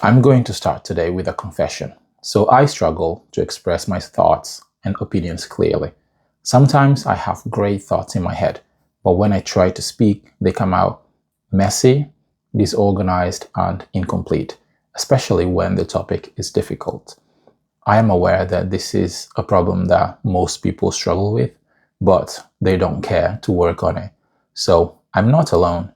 I'm going to start today with a confession. So I struggle to express my thoughts and opinions clearly. Sometimes I have great thoughts in my head, but when I try to speak, they come out messy, disorganized, and incomplete, especially when the topic is difficult. I am aware that this is a problem that most people struggle with, but they don't care to work on it. So I'm not alone.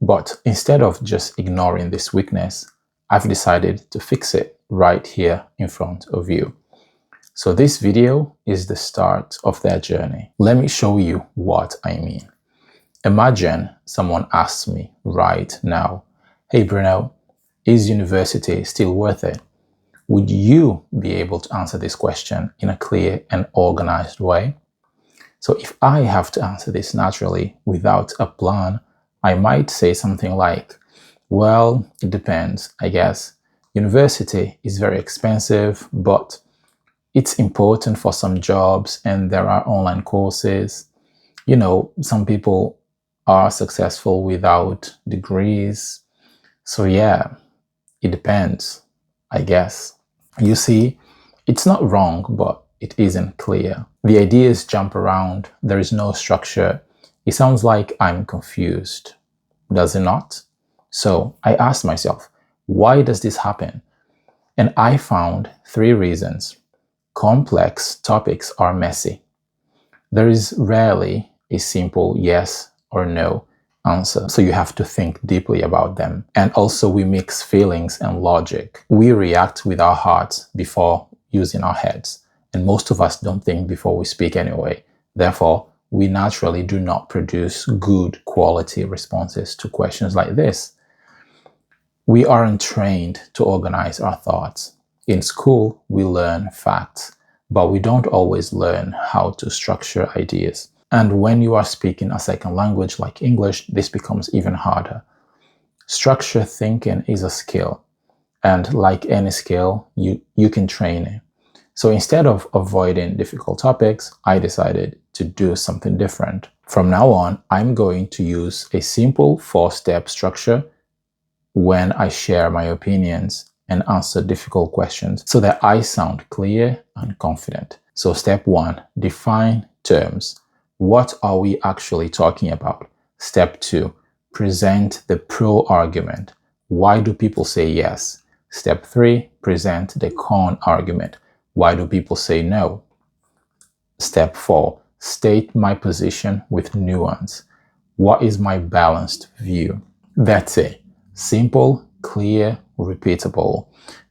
But instead of just ignoring this weakness, I've decided to fix it right here in front of you. So this video is the start of their journey. Let me show you what I mean. Imagine someone asks me right now, "Hey Bruno, is university still worth it?" Would you be able to answer this question in a clear and organized way? So if I have to answer this naturally without a plan, I might say something like, well, it depends, I guess. University is very expensive, but it's important for some jobs and there are online courses. You know, some people are successful without degrees. So yeah, it depends, I guess. You see, it's not wrong, but it isn't clear. The ideas jump around. There is no structure. It sounds like I'm confused. Does it not? So I asked myself, why does this happen? And I found 3 reasons. Complex topics are messy. There is rarely a simple yes or no answer, so you have to think deeply about them. And also we mix feelings and logic. We react with our hearts before using our heads. And most of us don't think before we speak anyway. Therefore, we naturally do not produce good quality responses to questions like this. We aren't trained to organize our thoughts. In school, we learn facts, but we don't always learn how to structure ideas. And when you are speaking a second language like English, this becomes even harder. Structure thinking is a skill, and like any skill, you can train it. So instead of avoiding difficult topics, I decided to do something different. From now on, I'm going to use a simple 4-step structure when I share my opinions and answer difficult questions so that I sound clear and confident. So step 1, define terms. What are we actually talking about? Step 2, present the pro argument. Why do people say yes? Step 3, present the con argument. Why do people say no? Step 4, state my position with nuance. What is my balanced view? That's it. Simple, clear, repeatable.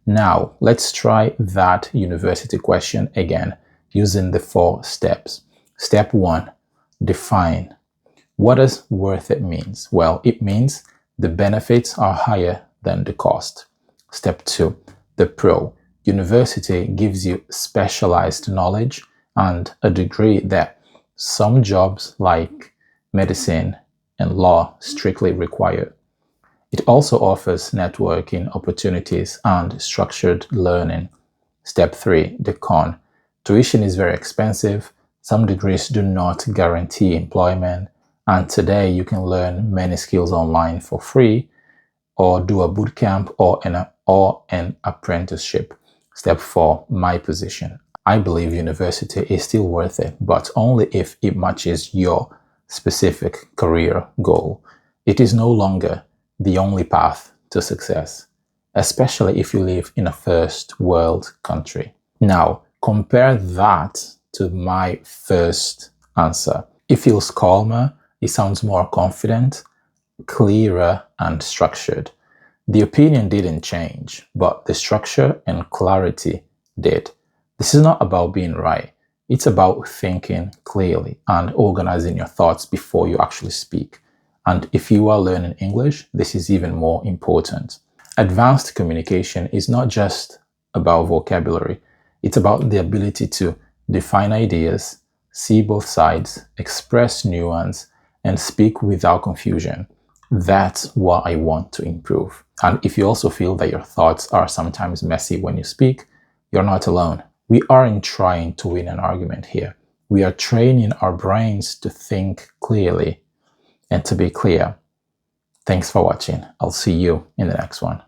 Now, let's try that university question again using the 4 steps. Step 1, define. What does worth it means? Well, it means the benefits are higher than the cost. Step 2, the pro. University gives you specialized knowledge and a degree that some jobs like medicine and law strictly require. It also offers networking opportunities and structured learning. Step 3, the con. Tuition is very expensive. Some degrees do not guarantee employment. And today you can learn many skills online for free or do a bootcamp or an apprenticeship. Step 4, my position. I believe university is still worth it, but only if it matches your specific career goal. It is no longer the only path to success, especially if you live in a first world country. Now, compare that to my first answer. It feels calmer, it sounds more confident, clearer, and structured. The opinion didn't change, but the structure and clarity did. This is not about being right. It's about thinking clearly and organizing your thoughts before you actually speak. And if you are learning English, this is even more important. Advanced communication is not just about vocabulary. It's about the ability to define ideas, see both sides, express nuance, and speak without confusion. That's what I want to improve. And if you also feel that your thoughts are sometimes messy when you speak, you're not alone. We aren't trying to win an argument here. We are training our brains to think clearly and to be clear. Thanks for watching. I'll see you in the next one.